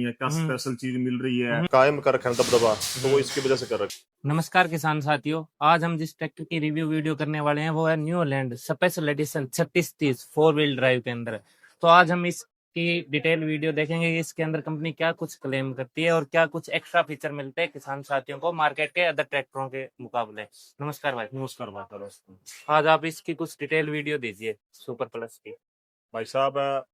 क्या स्पेशल चीज मिल रही है, कायम कर रखा है दबदबा, तो वो इसकी वजह से कर रखा नमस्कार किसान साथियों, आज हम जिस ट्रैक्टर की रिव्यू वीडियो करने वाले हैं वो है new land special edition 3630 four wheel drive के अंदर। तो आज हम इसकी डिटेल वीडियो देखेंगे कि इसके अंदर कंपनी क्या कुछ क्लेम करती है और क्या कुछ एक्स्ट्रा फीचर मिलते हैं किसान साथियों को मार्केट के अदर ट्रैक्टरों के मुकाबले। नमस्कार भाई। नमस्कार बात करो। आज आप इसकी कुछ डिटेल वीडियो दीजिए सुपर प्लस की। भाई साहब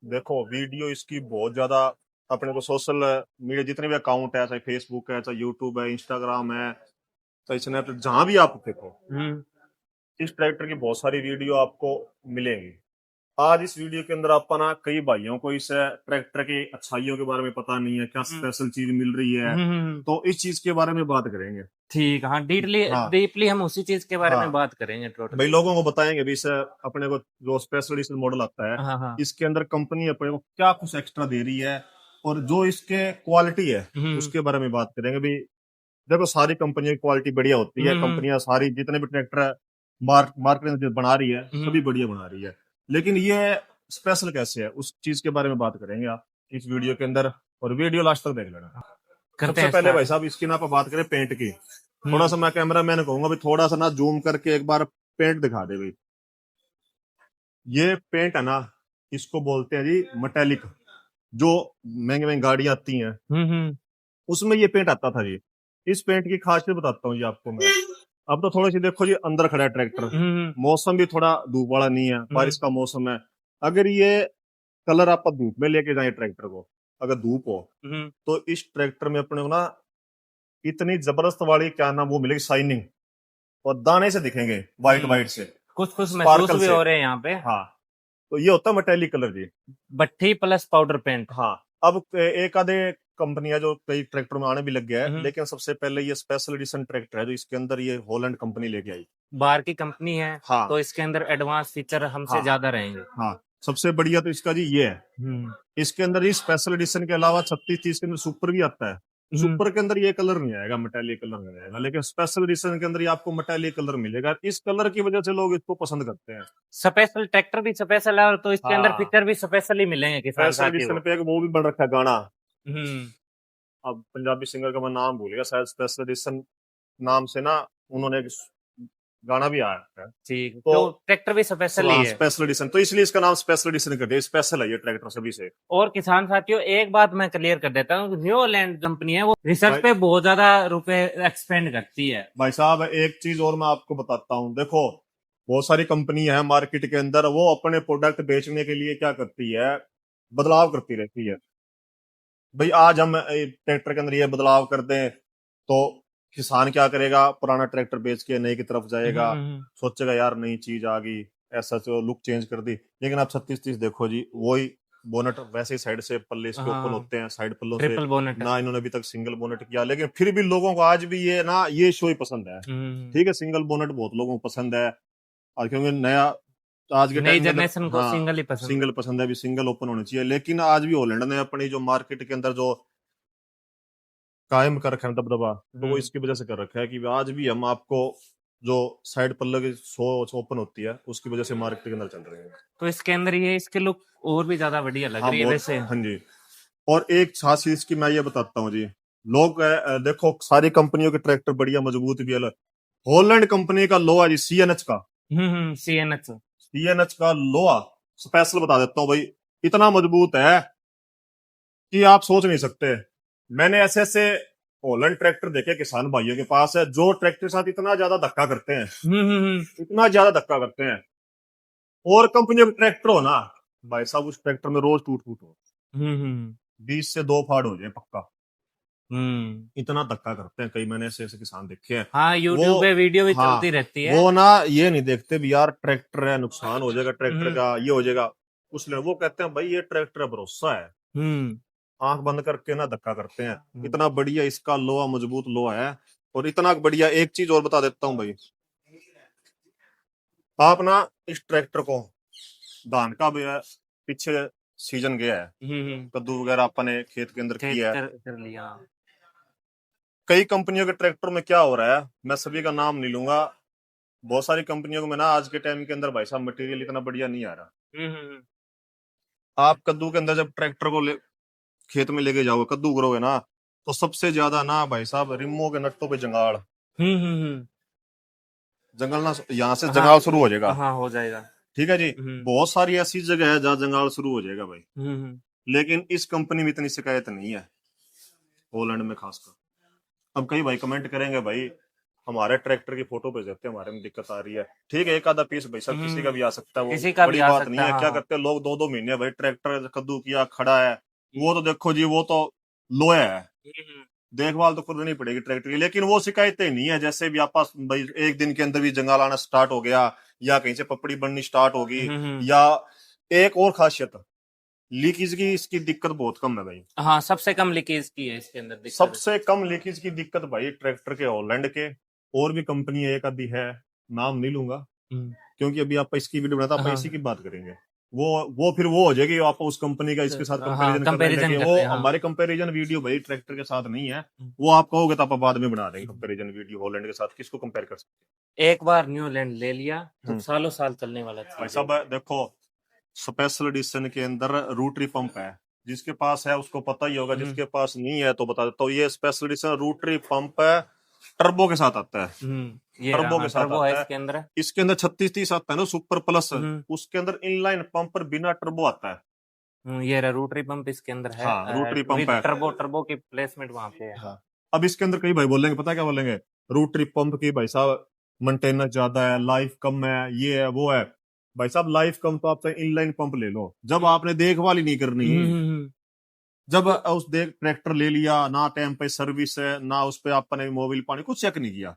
देखो, वीडियो इसकी बहुत ज्यादा अपने को सोशल मीडिया जितने भी अकाउंट है, चाहे फेसबुक है, चाहे यूट्यूब है, इंस्टाग्राम है, चाहे स्नैपचैट, जहां भी आप देखो इस ट्रैक्टर की बहुत सारी वीडियो आपको मिलेंगी। आज इस वीडियो के अंदर आप ना कई भाइयों को इस ट्रैक्टर की अच्छाइयों के बारे में पता नहीं है, क्या स्पेशल चीज मिल रही है, तो इस चीज के बारे में बात करेंगे। ठीक, हाँ डीपली हम उसी चीज के बारे में बात करेंगे टोटल। भाई लोगों को बताएंगे भी इस अपने को जो स्पेशल एडिशन मॉडल आता है, हाँ हाँ। इसके अंदर कंपनी अपने को क्या कुछ एक्स्ट्रा दे रही है और जो इसके क्वालिटी है उसके बारे में बात करेंगे। भी देखो, सारी कंपनियों की क्वालिटी बढ़िया होती है, कंपनियां सारी जितने भी ट्रैक्टर है मार्केट में बना रही है सभी बढ़िया बना रही है, लेकिन ये स्पेशल कैसे है उस चीज के बारे में बात करेंगे आप इस वीडियो के अंदर, और वीडियो लास्ट तक देख लेना। सबसे पहले भाई साहब इसकी ना आप बात करें पेंट की। थोड़ा सा मैं कैमरा मैन कहूंगा भी थोड़ा सा ना जूम करके एक बार पेंट दिखा दे भाई। ये पेंट है ना, इसको बोलते हैं जी मेटेलिक। जो महंगी महंगी गाड़ियां आती हैं उसमें ये पेंट आता था जी। इस पेंट की खासियत बताता हूँ जी आपको मैं। अब तो थोड़ी सी देखो जी, अंदर खड़ा है ट्रैक्टर, मौसम भी थोड़ा धूप वाला नहीं है, बारिश का मौसम है। अगर ये कलर आप धूप में लेके जाए ट्रैक्टर को, अगर धूप हो तो इस ट्रैक्टर में अपने को ना इतनी जबरदस्त वाली क्या नाम वो मिलेगी शाइनिंग, और दाने से दिखेंगे वाइट वाइट से, कुछ कुछ महसूस स्पार्कल भी से हो रहे हैं यहाँ पे। हाँ, तो ये होता है मेटेलिक कलर जी, भट्ठी प्लस पाउडर पेंट। हाँ। अब एक आधे कंपनियां जो कई ट्रैक्टर में आने भी लग गया है, लेकिन सबसे पहले ये स्पेशल एडिशन ट्रैक्टर है जो इसके अंदर ये हॉलैंड कंपनी लेके आई। बाहर की कंपनी है हाँ, तो इसके अंदर एडवांस फीचर हमसे ज्यादा रहेंगे। हाँ, सबसे बढ़िया तो इसका जी ये है। इसके अंदर ये स्पेशल एडिशन के अलावा 3630 के अंदर सुपर भी आता है। सुपर के अंदर ये कलर नहीं आएगा, मेटालिक कलर नहीं आएगा, लेकिन स्पेशल एडिशन के अंदर ये आपको मेटालिक कलर मिलेगा। इस कलर की वजह से लोग इसको पसंद करते हैं। स्पेशल ट्रैक्टर भी स्पेशल है और तो इसके अंदर फीचर भी स्पेशल ही मिलेंगे किसान स्पेशल साथियों एडिशन को। पे एक वो भी बन रखा है गाना, हम्म। अब पंजाबी सिंगर का मैं नाम भूल गया, शायद स्पेशल एडिशन नाम से ना उन्होंने एक गाना भी आया है। ठीक, तो ट्रैक्टर भी स्पेशल ही है। स्पेशल एडिशन, तो इसलिए इसका नाम स्पेशल एडिशन कर दिया। स्पेशल है ये ट्रैक्टर सभी से। और किसान साथियों एक बात मैं क्लियर कर देता हूँ, न्यू लैंड कंपनी है वो रिसर्च पे बहुत ज्यादा रुपए एक्सपेंड करती है। भाई साहब एक चीज और मैं आपको बताता हूँ, देखो बहुत सारी कंपनी है मार्केट के अंदर, वो अपने प्रोडक्ट बेचने के लिए क्या करती है, बदलाव करती रहती है। भाई आज हम ट्रैक्टर के अंदर ये बदलाव कर दें तो किसान क्या करेगा, पुराना ट्रैक्टर बेच के नए की तरफ जाएगा, सोचेगा यार नई चीज आ गई, ऐसा तो लुक चेंज कर दी। लेकिन आप 3630 देखो जी, वही बोनट वैसे ही साइड से पल्ले इसके ओपन होते हैं, साइड पल्लों से बोनट ना, इन्होंने अभी तक सिंगल बोनट किया, लेकिन फिर भी लोगों को आज भी ये ना ये शो ही पसंद है। ठीक है, सिंगल बोनट बहुत लोगों को पसंद है, और क्योंकि नया आज के नई टाइम जनरेशन को सिंगल ही पसंद, सिंगल पसंद है, अभी सिंगल ओपन होनी चाहिए। लेकिन आज भी हॉलैंड ने अपनी जो मार्केट के अंदर जो कायम कर रखा है दबदबा, तो वो इसकी वजह से कर रखा है कि आज भी हम आपको जो साइड पल्ले की शो ओपन होती है उसकी वजह से मार्केट के अंदर चल रहे हैं। तो इसके अंदर ये इसके लुक और भी ज्यादा बढ़िया लग रही है वैसे। हाँ जी। और एक खास चीज की मैं ये बताता हूँ जी, लोग देखो सारी कंपनियों के ट्रैक्टर बढ़िया मजबूत भी अलग, हॉलैंड कंपनी का लोहा जी सीएनएच का, सीएनएच का लोहा स्पेशल बता देता हूँ भाई, इतना मजबूत है कि आप सोच नहीं सकते। मैंने ऐसे ऐसे हॉलैंड ट्रैक्टर देखे किसान भाइयों के पास है जो ट्रैक्टर के साथ इतना ज्यादा धक्का करते हैं, इतना ज्यादा धक्का करते हैं, और कंपनी का ट्रैक्टर हो ना भाई साहब, उस ट्रैक्टर में रोज टूट फूट हो, 20 से 2 फाड़ हो जाए पक्का, इतना धक्का करते हैं। कई मैंने ऐसे ऐसे किसान देखे हैं। हाँ, यूट्यूब पे वीडियो भी चलती रहती है। वो ना ये नहीं देखते भी यार ट्रैक्टर है, नुकसान हो जाएगा ट्रैक्टर का, ये हो जाएगा, उसलिए वो कहते हैं भाई ये ट्रैक्टर है, भरोसा है, आंख बंद करके ना धक्का करते हैं। इतना बढ़िया इसका लोहा, मजबूत लोहा है, और इतना बढ़िया। एक चीज और बता देता हूँ भाई, आप ना इस ट्रैक्टर को धान का भी है, पीछे सीजन गया है, कद्दू वगैरह अपने खेत के अंदर किया है, कर लिया। कई कंपनियों के ट्रैक्टर में क्या हो रहा है, मैं सभी का नाम नहीं लूंगा, बहुत सारी कंपनियों में ना आज के टाइम के अंदर भाई साहब मटेरियल इतना बढ़िया नहीं आ रहा। आप कद्दू के अंदर जब ट्रैक्टर को खेत में लेके जाओगे, कद्दू करोगे ना, तो सबसे ज्यादा ना भाई साहब रिमो के नट्टों पे जंगाल, हम्म। जंगल ना, यहाँ से हाँ जंगाल शुरू हो जाएगा। हाँ हो जाएगा। ठीक है जी। हम्म बहुत सारी ऐसी जगह है जहाँ जंगाल शुरू हो जाएगा भाई, हम्म लेकिन इस कंपनी में इतनी शिकायत नहीं है, होलैंड में खासकर। अब कई भाई कमेंट करेंगे, भाई हमारे ट्रैक्टर की फोटो भेज देते हैं, हमारे में दिक्कत आ रही है। ठीक है, एक आधा पीस भाई साहब किसी का भी आ सकता है, वो किसी का भी बड़ी आ बात नहीं सकता है, है। हाँ क्या हाँ। करते हैं लोग, 2-2 महीने भाई ट्रैक्टर कद्दू किया खड़ा है, वो तो देखो जी, वो तो लोया है, हम्म, देखभाल तो करनी पड़ेगी ट्रैक्टर की। लेकिन वो शिकायतें नहीं है, जैसे भी आपस भाई एक दिन के अंदर भी जंगाल आना स्टार्ट हो गया, या कहीं से पपड़ी बननी स्टार्ट होगी, हम्म। या एक और खासियत, लीकेज की इसकी दिक्कत बहुत कम है भाई। हाँ सबसे कम लीकेज की है इसके अंदर दिक्कत। सबसे कम लीकेज की दिक्कत भाई ट्रैक्टर के, हॉलैंड के। और भी कंपनी है, एक आधी है, नाम नहीं लूंगा, हम्म, क्योंकि अभी आप इसकी वीडियो बनाता, आप इसी हाँ की बात करेंगे। वो फिर वो हो जाएगी, आप उस कंपनी का इसके साथ हाँ कंपैरिजन करने कंपैरिजन लगे, वो करते हैं हाँ। हमारे कंपैरिजन वीडियो भाई ट्रैक्टर के साथ नहीं है। वो आप कहोगे तो आप बाद में बना देंगे कंपैरिजन वीडियो हॉलैंड के साथ, किसको कंपेयर कर सकते एक बार न्यू लैंड ले लिया तो हैं। सालों साल चलने वाला भाई चीज है। साहब देखो, स्पेशल एडिशन के अंदर रोटरी पंप है, जिसके पास है उसको पता ही होगा, जिसके पास नहीं है तो बता देता हूँ, ये स्पेशल एडिशन रोटरी पंप है, टर्बो के साथ आता है। ये रहा, टर्बो हाँ के साथ टर्बो है आता है। इसके अंदर। इसके अंदर 3630 आता है ना सुपर प्लस, हम्म उसके अंदर इनलाइन पंप पर बिना टर्बो आता है। ये रहा रोटरी पंप इसके अंदर है, हाँ, रोटरी पंप विद है। टर्बो, टर्बो की प्लेसमेंट वहां पे है। हाँ, अब इसके अंदर कई भाई बोलेंगे, पता है क्या बोलेंगे, रोटरी पंप की भाई साहब मेंटेनेंस ज्यादा है, लाइफ कम है, ये है वो है। भाई साहब लाइफ कम तो आप इनलाइन पंप ले लो, जब आपने देखभाल ही नहीं करनी, हम्म। जब उस देख ट्रैक्टर ले लिया ना, टाइम पे सर्विस है ना, उस पे आपने मोबिल पानी कुछ चेक नहीं किया,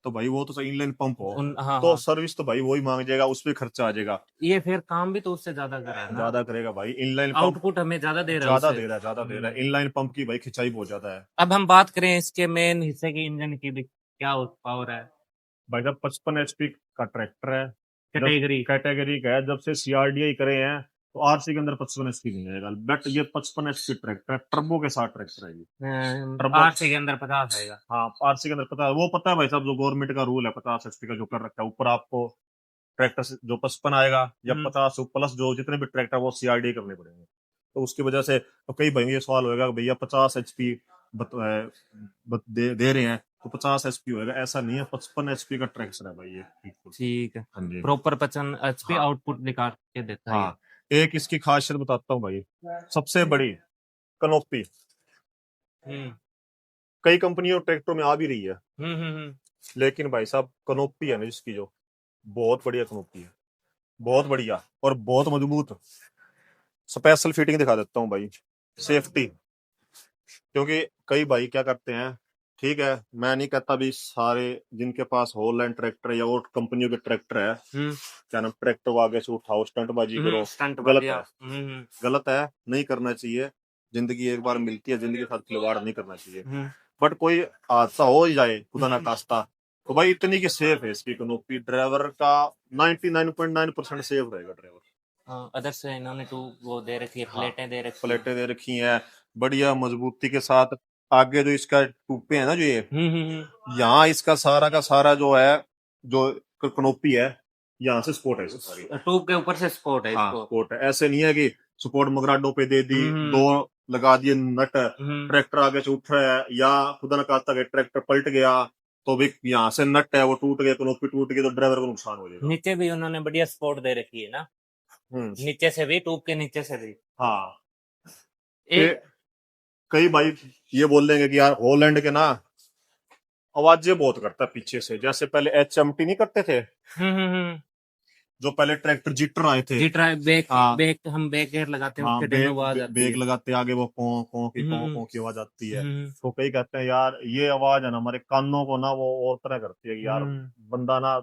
तो भाई वो तो इनलाइन पंप हो, हाँ तो हाँ। सर्विस तो भाई वही मांग जाएगा, उस पे खर्चा आ जाएगा, ये फिर काम भी तो उससे ज्यादा कर रहा है ना, ज्यादा करेगा भाई इनलाइन पंप। आउटपुट हमें ज्यादा दे रहा है ज्यादा उससे। दे रहा है, ज्यादा दे रहा है, इनलाइन पंप की भाई खिंचाई बहुत ज्यादा है। अब हम बात करें इसके मेन हिस्से की, इंजन की भी क्या पावर है, भाई साहब 55 HP का ट्रैक्टर है, जब कैटेगरी। कैटेगरी का है, जब से CRDI करे हैं, तो आरसी के अंदर 55 HP नहीं आएगा, बट ये 55 HP ट्रैक्टर है, टर्बो के साथ ट्रैक्टर है ये। टर्बो, आरसी के अंदर 50 आएगा। हाँ आरसी के अंदर पता है, वो पता है भाई साहब, जो गवर्नमेंट का रूल है 50 HP का जो कर रखा है, ऊपर आपको ट्रैक्टर से जो 55 आएगा या 50 प्लस जो जितने भी ट्रैक्टर वो CRDI करने पड़ेंगे। तो उसकी वजह से तो कई भाई ये सवाल होगा कि भैया 50 HP दे रहे हैं तो 50 HP होगा, ऐसा नहीं है, 55 HP का ट्रैक्टर है भाई ये, बिल्कुल। ठीक है, हाँ जी। प्रॉपर 55 HP हाँ आउटपुट निकाल के देता है ये। हाँ, एक इसकी खासियत बताता हूँ भाई, सबसे बड़ी कनोपी, हम्म कई कंपनियों ट्रैक्टरों में आ भी रही है, हम्म। लेकिन भाई साहब कनोपी है ना जिसकी, जो बहुत बढ़िया कनोपी है, बहुत बढ़िया और बहुत मजबूत। स्पेशल फिटिंग दिखा देता हूँ भाई, सेफ्टी, क्योंकि कई भाई क्या करते हैं, ठीक है मैं नहीं कहता भी सारे जिनके पास होलैंड ट्रैक्टर या और कंपनियों के ट्रैक्टर है, क्या नाम, ट्रैक्टर को आगे से उठाओ स्टंटबाजी करो, स्टंट गलत बढ़िया। है, गलत है, नहीं करना चाहिए। जिंदगी एक बार मिलती है, जिंदगी के साथ खिलवाड़ नहीं करना चाहिए। बट कोई हादसा हो ही जाए खुदा ना खास्ता, तो भाई इतनी की सेफ है इसकी कनोपी, ड्राइवर का 99.9% सेफ रहेगा ड्राइवर। अदर से इन्होंने टू वो दे रखी है, हाँ, प्लेटें दे रखी है। प्लेटें दे रखी हैं बढ़िया मजबूती के साथ। आगे जो इसका टूपे है ना, जो ये यहाँ इसका सारा का सारा जो है, जो कनोपी है, यहाँ से स्पोर्ट है इसकी सारी। ट्यूब के ऊपर से सपोर्ट है हाँ इसको। स्पोर्ट है, ऐसे नहीं है कि सपोर्ट मगराडो पे दे दी, दो लगा दिए नट, ट्रैक्टर आगे से उठ रहा है, या खुदा न खास्ता कि ट्रैक्टर पलट गया तो भी यहाँ से नट है वो टूट गया, कनोपी टूट गई तो ड्राइवर को नुकसान हो जाएगा। नीचे भी उन्होंने बढ़िया सपोर्ट दे रखी है ना, नीचे से भी, ट्यूब के नीचे से भी। हाँ, एक कई भाई ये बोल देंगे कि यार हॉलैंड के ना आवाजें बहुत करता है पीछे से, जैसे पहले HMT नहीं करते थे, जो पहले ट्रैक्टर जिटर आए थे, बैक हाँ बैक हम बैक एयर लगाते हैं हाँ, उसके टाइम में आवाज आती बेग है। लगाते आगे वो पों पों की पों हम्म पों की आवाज आती है। हम्म तो कई कहते हैं यार ये आवाज है ना हमारे कानों को ना वो और तरह करती है कि यार बंदा ना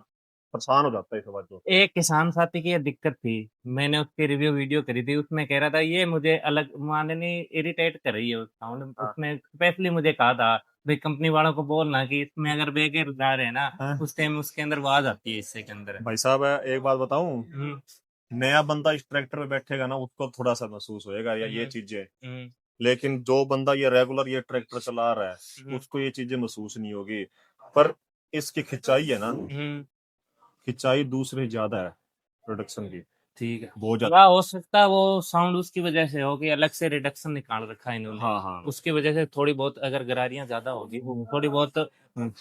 परेशान हो जाता है इस आवाज को। एक किसान साथी की ये दिक्कत थी, मैंने उसकी रिव्यू वीडियो करी थी, उसमें कह रहा था ये मुझे अलग माननी इरिटेट कर रही है उस साउंड। हाँ उसने स्पेशली मुझे कहा था भाई कंपनी वालों को बोलना कि इसमें अगर बेगर जा रहे हैं ना, हाँ। उस टाइम उसके अंदर आवाज आती है इससे के अंदर। भाई साहब एक बात बताऊं, नया बंदा इस ट्रैक्टर पे बैठेगा ना उसको थोड़ा सा महसूस होएगा या ये चीजें, लेकिन जो बंदा ये रेगुलर ये ट्रैक्टर चला रहा है उसको ये चीजें महसूस नहीं होगी। पर इसकी खिंचाई है ना, खिंचाई दूसरे ज्यादा है प्रोडक्शन की। ठीक है। बहुत ज्यादा। या हो सकता है वो साउंड उसकी वजह से हो कि अलग से रिडक्शन निकाल रखा है इन्होंने, हाँ हाँ। उसकी वजह से थोड़ी बहुत अगर गरारियां ज्यादा होगी थोड़ी बहुत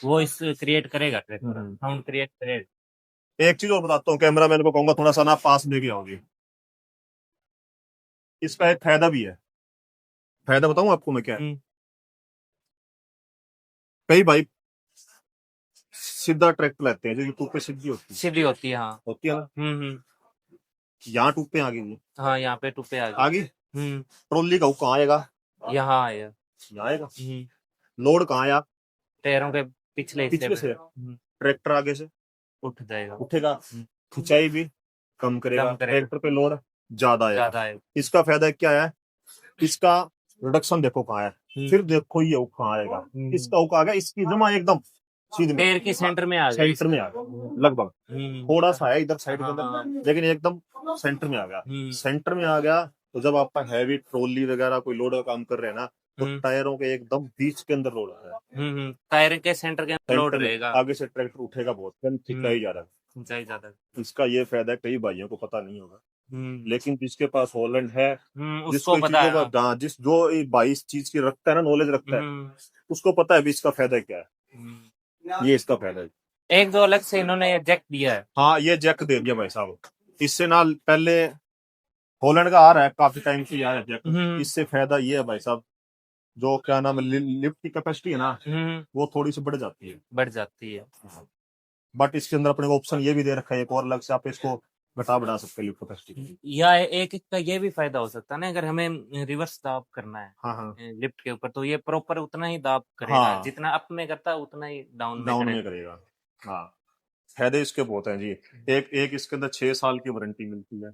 वो इस क्रिएट करेगा, साउंड क्रिएट करेगा। एक चीज और बताता हूँ, कैमरा मैन को कहूंगा थोड़ा सा ना पास लेके आओगे। इसका एक फायदा भी है। फायदा बताऊं आपको मैं क्या है? हम्म, कई भाई सीधा ट्रैक्टर लेते हैं जो यूट्यूब पे सीधी होती है, सीधी होती है, हाँ। होती है ना। हम्म। यहाँ टूपे आ गई, हाँ, यहाँ पे टुपे आ आ गई। गई। ट्रॉली का हुक कहाँ आएगा? यहाँ आया। यहाँ आएगा। लोड कहाँ आया? टायरों के पिछले हिस्से पिछले पे से। ट्रैक्टर आगे से उठ जाएगा। उठेगा, खिंचाई भी कम करेगा, कम करेगा। ट्रैक्टर पे लोड ज्यादा आएगा। ज्यादा आएगा। इसका फायदा क्या है? इसका रिडक्शन देखो कहाँ है, फिर देखो ये हुक कहाँ आएगा। इसका हुक आ गया, इसकी जमा एकदम सीधे में, पैर के सेंटर में आ गया। सेंटर में आ गया लगभग। थोड़ा सा है इधर साइड के अंदर, लेकिन एकदम सेंटर में आ गया। सेंटर में आ गया तो जब आपका हैवी ट्रॉली वगैरह कोई लोड का काम कर रहे हैं ना, तो टायरों के एकदम बीच के अंदर लोड आ रहा है। टायर के सेंटर के अंदर लोड सेंटर में रहेगा। आगे से ट्रैक्टर उठेगा बहुत, खिंचाई जा रहा है। ऊंचाई ज्यादा। इसका ये फायदा है, कई भाइयों को पता नहीं होगा, लेकिन जिसके पास हॉलैंड है, उसको जिसको पता चीजों है। का जिस जो भाई इस चीज की रखता है ना, नॉलेज रखता है, उसको पता है भी इसका फायदा क्या है। ये इसका फायदा है। एक दो अलग से इन्होंने जैक दिया है। हाँ, ये जैक दे दिया भाई साहब। इससे ना पहले हॉलैंड का आ रहा है, काफी टाइम से आ रहा है जैक। इससे फायदा ये है भाई साहब, जो क्या नाम है, लिफ्ट की कैपेसिटी है ना, वो थोड़ी सी बढ़ जाती है। बढ़ जाती है। बट इसके अंदर अपने को ऑप्शन ये भी दे रखा है एक और अलग से, आप इसको घटा बढ़ा सकते हैं लिफ्ट कैपेसिटी। या एक का ये भी फायदा हो सकता है ना, अगर हमें रिवर्स दाब करना है हाँ हाँ लिफ्ट के ऊपर, तो ये प्रॉपर उतना ही दाब करेगा। हाँ, जितना अप में करता है उतना ही डाउन में करेगा। हाँ, फायदे इसके बहुत हैं जी। एक एक इसके अंदर 6 साल की वारंटी मिलती है।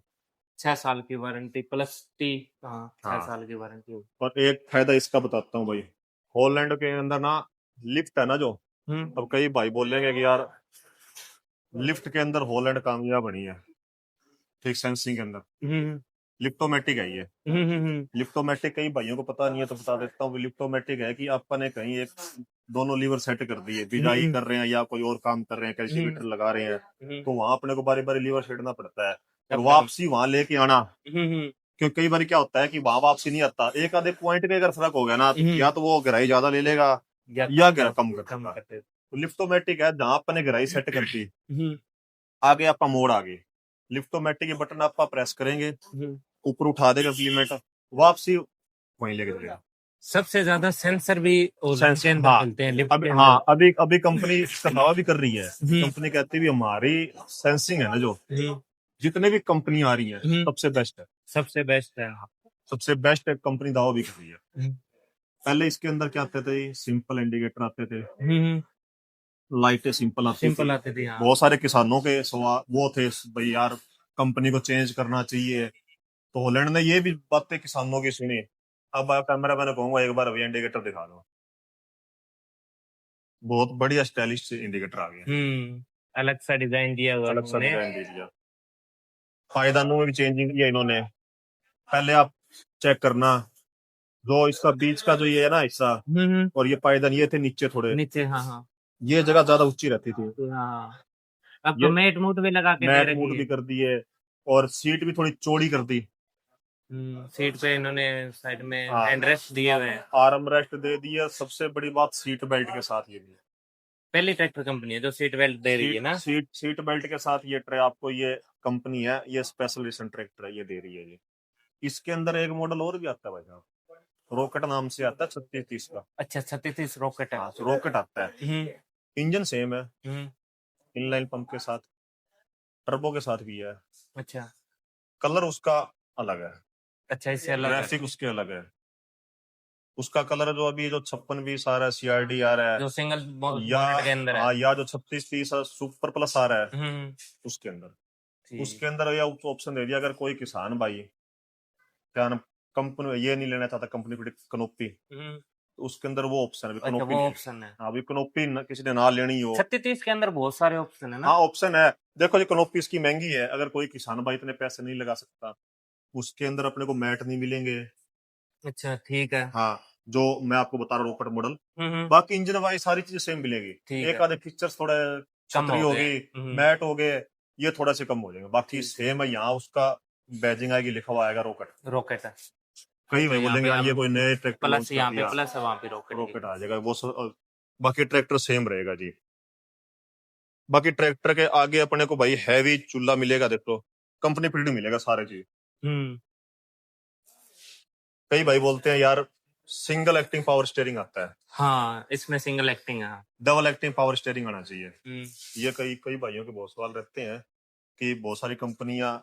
6 साल की वारंटी प्लस टी। हाँ, 6 हाँ, साल की वारंटी। और एक फायदा इसका बताता हूँ भाई। हॉलैंड के अंदर ना लिफ्ट है ना जो, अब कई भाई बोलेंगे कि यार लिफ्ट के अंदर हॉलैंड कामयाब बनी है, ठीक, सेंसिंग के अंदर लिफ्टोमेटिक है ये। लिफ्टोमेटिक कई भाइयों को पता नहीं है तो बता देता हूँ। लिफ्टोमेटिक है कि अपन ने कहीं एक दोनों लीवर सेट कर दिए, बिजाई कर रहे हैं या कोई और काम कर रहे हैं, कैल्सीमीटर लगा रहे हैं, तो वहां अपने को बारी बारी लीवर सेटना पड़ता है, और वापसी वहां लेके आना। क्योंकि कई बार क्या होता है कि वहां वापसी नहीं आता, एक आधे पॉइंट पे अगर फर्क हो गया ना, या तो वो गहराई ज्यादा ले लेगा या गहरा कम करता। तो लिफ्टोमेटिक है, जहां अपन ने गहराई सेट कर दी, आगे आपका मोड़ आ गए, लिफ्टोमेटिक के बटन आप प्रेस करेंगे, ऊपर उठा देगा इम्प्लीमेंट, वापसी वहीं लेके जाएगा। सबसे ज्यादा सेंसर भी सेंसर, मिलते हैं लिफ्ट अभी के अंदर। हाँ, अभी कंपनी इसका दावा भी कर रही है। कंपनी कहती है हमारी सेंसिंग है ना जो, जितने भी कंपनी आ रही है सबसे बेस्ट है। सबसे बेस्ट है। सबसे बेस्ट कंपनी दावा भी कर रही है। पहले इसके अंदर क्या आते थे? सिंपल इंडिकेटर आते थे, लाइटें सिंपल आती थी। हाँ। बहुत सारे किसानों के सवाल वो थे भाई यार कंपनी को चेंज करना चाहिए, तो हॉलैंड ने ये भी बातें किसानों की सुनी। अब कैमरा मैंने कहूंगा एक बार अभी इंडिकेटर दिखा दो, बहुत बढ़िया स्टाइलिश इंडिकेटर आ गया। अलग सा डिजाइन दिया हुआ अलग सा उन्होंने। डिजाइन दे दिया। पायदानों में भी चेंजिंग किया इन्होंने। पहले आप चेक करना, जो इसका बीच का जो ये है ना हिस्सा, और ये पायदान ये थे नीचे थोड़े, नीचे, हाँ हाँ ये जगह ज्यादा ऊंची रहती थी। हाँ। अब तो ये मेट मूट भी लगा के दे मैट रखी मूड है। भी कर दिए, और सीट भी थोड़ी चौड़ी कर दी। सीट पे इन्होंने साइड में हाँ, हैंडरेस्ट दिए हुए हैं। आर्म रेस्ट दे दिया, सबसे बड़ी बात सीट बेल्ट के साथ ये भी। पहली ट्रैक्टर कंपनी है जो सीट बेल्ट दे रही है ना। सीट बेल्ट के साथ ये ट्रे आपको, ये कंपनी है, ये स्पेशल एडिशन ट्रैक्टर है, ये दे रही है ये। इसके अंदर एक मॉडल और भी आता है भाई साहब, रॉकेट नाम से आता है 3630 का। अच्छा, 3630 रॉकेट है। हाँ, रॉकेट आता है। इंजन सेम है, इनलाइन पंप के साथ, टर्बो के साथ भी है। अच्छा कलर उसका अलग है। अच्छा, इससे अलग है। ग्राफिक उसके अलग है। उसका कलर जो अभी जो 5620 आ रहा है, सीआरडी आ रहा है, जो सिंगल या के अंदर है। हाँ, या जो 3630 सुपर प्लस आ रहा है, उसके अंदर यह ऑप्शन दे दिया, अगर कोई किसान भाई क्या नाम कंपनी ये नहीं लेना चाहता, कंपनी कनोपी, तो उसके अंदर वो ऑप्शन है। अच्छा, वो ऑप्शन है। हाँ, अभी कनोपी किसी ने ना लेनी हो, 3630 के अंदर बहुत सारे ऑप्शन है ना। हाँ ऑप्शन है। देखो जी, कनोपी इसकी महंगी है, अगर कोई किसान भाई इतने पैसे नहीं लगा सकता, उसके अंदर अपने को मैट नहीं मिलेंगे। अच्छा, ठीक है। हाँ, जो मैं आपको बता रहा हूँ रॉकेट मॉडल, बाकी इंजन वाइज सारी चीजें सेम मिलेगी। एक आधे फीचर्स थोड़े, छतरी हो गई, मैट हो गए, ये थोड़ा से कम हो जाएगा, बाकी सेम है। यहाँ उसका बैजिंग आएगी, लिखा हुआ आएगा रॉकेट। रॉकेट है। कई भाई यहाँ बोलेंगे पे यार हम ये कोई नए ट्रैक्टर प्लस, लॉन्च कर यहाँ पे दिया, प्लस है, वहाँ पे रॉकेट। रॉकेट आ जाएगा वो बाकी ट्रैक्टर सेम रहेगा जी। बाकी ट्रैक्टर के आगे अपने को भाई हैवी चूल्हा मिलेगा, देखो कंपनी फिटेड मिलेगा सारे चीज। हम्म। कई भाई बोलते हैं यार सिंगल एक्टिंग पावर स्टीयरिंग आता है, हाँ, इसमें सिंगल एक्टिंग है। डबल एक्टिंग पावर स्टीयरिंग आना चाहिए। हम्म। ये कई कई भाइयों के बहुत सवाल रहते हैं कि बहुत सारी कंपनियां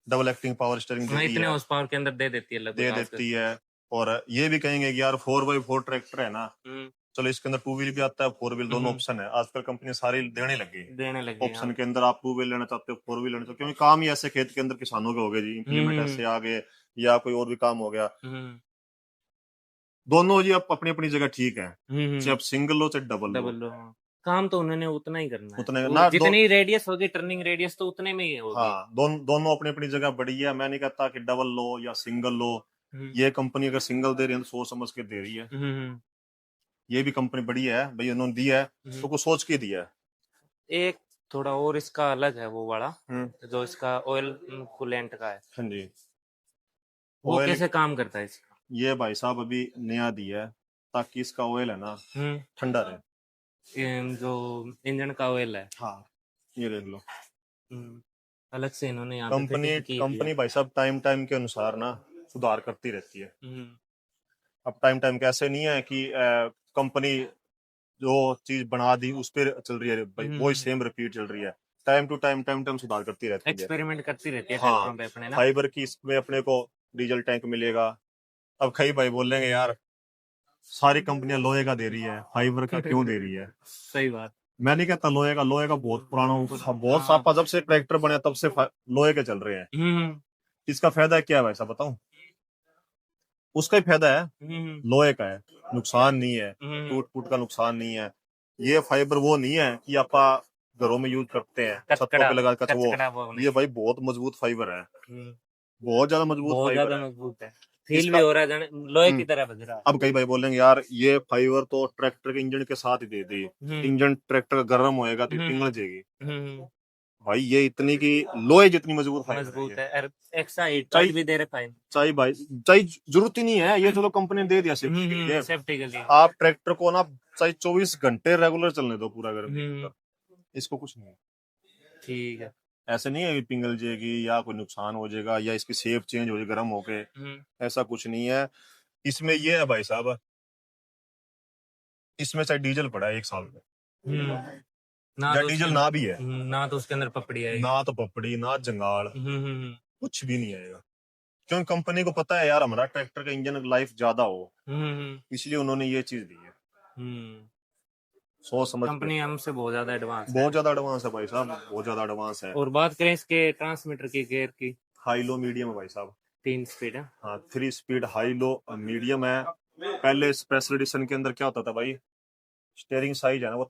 डबल एक्टिंग पावर स्टीयरिंग हाँ, देती इतने है, हॉर्स पावर के अंदर दे देती है लगभग दे आजकल। देती है। और ये भी कहेंगे कि यार 4x4 ट्रैक्टर है ना, हम्म। चलो इसके अंदर 2 व्हील भी आता है, 4 व्हील, दोनों हम्म। ऑप्शन है। आजकल कंपनी सारी देने लगी है देने लगी, ऑप्शन हाँ। के अंदर। आप 2 व्हील लेना चाहते हो, 4 व्हील लेना चाहते हो, क्योंकि काम ही ऐसे खेत के अंदर किसानों के हो गए जी, इम्प्लीमेंट हम्म। ऐसे आ गए या कोई और भी काम हो गया। हम्म। दोनों जी आप अपनी अपनी जगह ठीक है, हम्म। चाहे आप सिंगल लो चाहे डबल लो, डबल लो, हाँ। काम तो उन्होंने उतना ही करना है, उतने वो ना जितनी रेडियस होगी, टर्निंग रेडियस तो उतने में ही होगी। हाँ, दोनों अपनी अपनी जगह बढ़िया है। मैं नहीं कहता कि डबल लो या सिंगल लो। हम्म। ये कंपनी अगर सिंगल दे रही है तो सोच समझ के दे रही है। हम्म। ये भी कंपनी बढ़िया है भाई, उन्होंने दिया है तो कुछ सोच के दिया है। एक थोड़ा और इसका अलग है वो वाला, हम्म। जो इसका ऑयल कूलेंट का है, हाँ जी। वो ऑयल कैसे काम करता है इसका? ये भाई साहब अभी नया दिया है ताकि इसका ऑयल है ना हम्म। ठंडा रहे। जो इंजन का ऑयल है। हाँ, ये देख लो हम्म, अलग से इन्होंने यहाँ पे कंपनी फिटिंग की हुई है। कंपनी भाई साहब टाइम टाइम के अनुसार ना सुधार करती रहती है। हम्म। अब टाइम टाइम कैसे नहीं है कि कंपनी जो चीज बना दी उस पर चल रही है भाई, वो सेम रिपीट चल रही है। टाइम टू टाइम सुधार करती रहती है। एक्सपेरिमेंट करती रहती है हाँ, ट्रैक्टरों पे अपने ना। फाइबर की इसमें अपने को डीजल टैंक मिलेगा। अब कई भाई बोलेंगे यार सारी कंपनियां लोहे का दे रही है, फाइबर का क्यों दे रही है? सही बात। मैं नहीं कहता लोहे का बहुत पुराना, बहुत हाँ। सापा जब से ट्रैक्टर बने तब से लोहे के चल रहे हैं। हम्म। इसका फायदा क्या है वैसा बताऊं? उसका ही फायदा है, हम्म। लोहे का है, नुकसान नहीं है, हम्म। टूट फूट का नुकसान नहीं है। ये फाइबर वो नहीं है कि आप घरों में यूज करते हैं छतों कचकड़ा पे लगा कर वो। कचकड़ा वो ये नहीं। भाई बहुत मजबूत फाइबर है, हम्म, बहुत ज्यादा मजबूत बहुत फाइबर ज्यादा है मजबूत है। फील भी इसका। हो रहा है जाने लोहे की हम्म, तरह बज रहा है। अब कई भाई बोलेंगे यार ये फाइबर तो ट्रैक्टर के इंजन के साथ ही दे दी, हम्म। इंजन ट्रैक्टर गर्म होएगा तो हम्म। पिघल जाएगी। हम्म। भाई ये इतनी की लोहे जितनी मजबूत फाइबर है मजबूत ये। है, और एक्स्ट्रा हीट चाहे पाइप भी दे रखा है। चाहे भाई चाहे जरूरत ही नहीं है, ये चलो कंपनी ने दे दिया सेफ्टी के लिए। सेफ्टी के लिए। आप ट्रैक्टर को ना चाहे 24 घंटे रेगुलर चलने दो पूरा गर्मी के अंदर, इसको कुछ नहीं है। ठीक है। ऐसे नहीं है कि पिघल जाएगी या कोई नुकसान हो जाएगा या इसकी शेप चेंज हो जाएगी गर्म होके, ऐसा कुछ नहीं है। इसमें ये है भाई साहब, इसमें चाहे डीजल पड़ा है 1 साल में ना या तो डीजल उसके ना भी है, ना तो उसके अंदर पपड़ी आएगी। ना तो पपड़ी ना जंगाल, हम्म। कुछ भी नहीं आएगा। क्योंकि कंपनी को पता है यार हमारा ट्रैक्टर का इंजन लाइफ ज्यादा हो, इसलिए उन्होंने ये चीज दी है। सोच समझ के। कंपनी हमसे बहुत ज्यादा एडवांस है। बहुत ज्यादा एडवांस है भाई साहब, बहुत ज्यादा एडवांस है। और बात करें इसके ट्रांसमीटर की, गियर की, हाई लो मीडियम है भाई साहब। 3 स्पीड है। हाँ, 3 स्पीड हाई लो मीडियम है। पहले स्पेशल एडिशन के अंदर क्या होता था भाई, स्टेयरिंग साइज है ना वो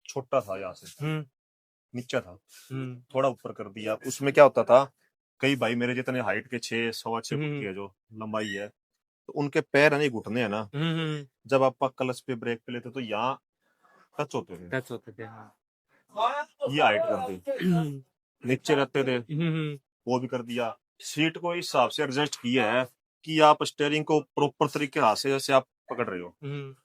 छोटा था, यहाँ से नीचे था, थोड़ा ऊपर कर दिया। उसमें क्या होता था, कई भाई मेरे जितने हाइट के 6 सवा 6 फुट की है जो लंबाई है, तो उनके पैर है ना, ये घुटने हैं ना, जब आप क्लच पे ब्रेक पे लेते तो यहाँ टच होते थे, टच होते थे, हाँ। ये हाइट कर दी। नीचे रहते थे वो भी कर दिया। सीट को इस हिसाब से एडजस्ट किया है कि आप स्टेयरिंग को प्रॉपर तरीके हाथ से जैसे आप पकड़ रहे हो,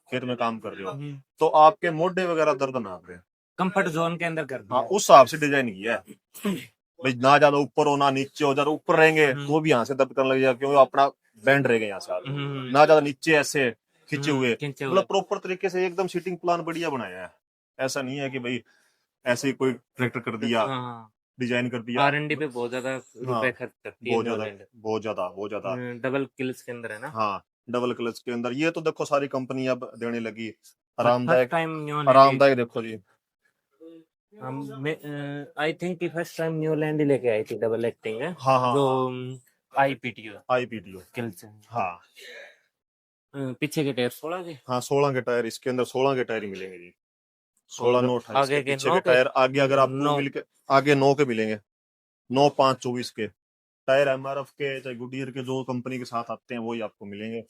खेत में काम कर रहे हो, तो आपके मोढे वगैरह दर्द ना आते। कंफर्ट जोन के अंदर कर दिया। हाँ, उस हिसाब से डिजाइन किया है भाई, ना ज्यादा ऊपर हो ना नीचे हो। ज्यादा ऊपर रहेंगे तो भी यहाँ से दर्द करने लग जाएगा, क्योंकि अपना बैंड रहेगा यहाँ से। ना ज्यादा नीचे ऐसे खींचे हुए, मतलब प्रॉपर तरीके से एकदम सीटिंग प्लान बढ़िया बनाया है। ऐसा नहीं है कि भाई ऐसे ही कोई ट्रैक्टर कर दिया, डिजाइन कर दिया। R&D पे बहुत ज्यादा रुपए खर्च करती है बहुत ज्यादा न्यूलैंड। बहुत ज्यादा बहुत ज्यादा। डबल क्लच के अंदर है ना। हाँ, डबल क्लच के अंदर। ये तो देखो सारी कंपनी अब देने लगी फर्स्ट आरामदायक। टाइम न्यूलैंड, आरामदायक देखो जी, आई थिंक कि फर्स्ट टाइम न्यूलैंड ही लेके आई थी डबल एक्टिंग है। हाँ हाँ, जो IPTO IPTO क्लच है। हाँ पीछे के टायर 16 के। हाँ, 16 के टायर इसके अंदर, 16 के टायर ही मिलेंगे जी। 16 और 9 28 आगे के के पीछे 9 के के टायर। आगे अगर आप 2 9। व्हील के आगे 9 के मिलेंगे, 9 5 24 के टायर। MRF के चाहे गुडियर के जो कंपनी के साथ आते हैं वही आपको मिलेंगे।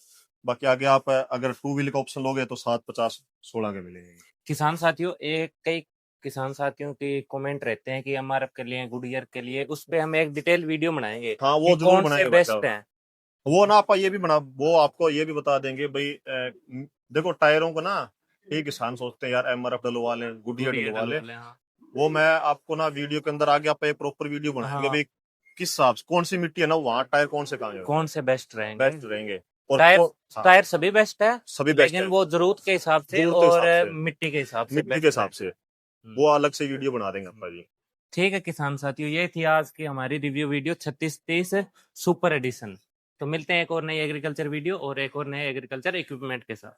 बाकी आगे आप अगर 2 व्हील का ऑप्शन लोगे तो 7 50 16 के मिलेंगे। किसान साथियों, एक कई किसान साथियों की कमेंट रहते हैं कि एमआरएफ के लिए, गुडियर के लिए, उस पे हम एक डिटेल वीडियो बनाएंगे हाँ कि वो जरूर कौन से बनाएंगे भाई बेस्ट साहब। हैं। वो ना आपा ये भी बना, वो आपको ये भी बता देंगे भाई देखो टायरों को ना एक किसान सोचते हैं यार एमआरएफ डलवा लें, गुडियर गुडियर डलवा लें। डलवा लें, हाँ। वो मैं आपको ना वीडियो के अंदर आगे आप एक प्रॉपर वीडियो बनाएंगे हाँ, भाई, किस हिसाब से कौन सी मिट्टी है ना वहाँ टायर कौन से कहाँ कौन से बेस्ट रहेंगे। बेस्ट रहेंगे। और टायर हाँ टायर सभी बेस्ट है, सभी बेस्ट लेकिन है, वो जरूरत के हिसाब से जरूरत के और हिसाब से, मिट्टी के हिसाब से मिट्टी के बेस्ट हिसाब रहेंगे। से हम्म, वो अलग से वीडियो बना देंगे आपका जी। ठीक है किसान साथियों, ये थी आज की हमारी रिव्यू वीडियो 3630 सुपर एडिशन। तो मिलते हैं एक और नई एग्रीकल्चर वीडियो और एक और नए एग्रीकल्चर इक्विपमेंट के साथ।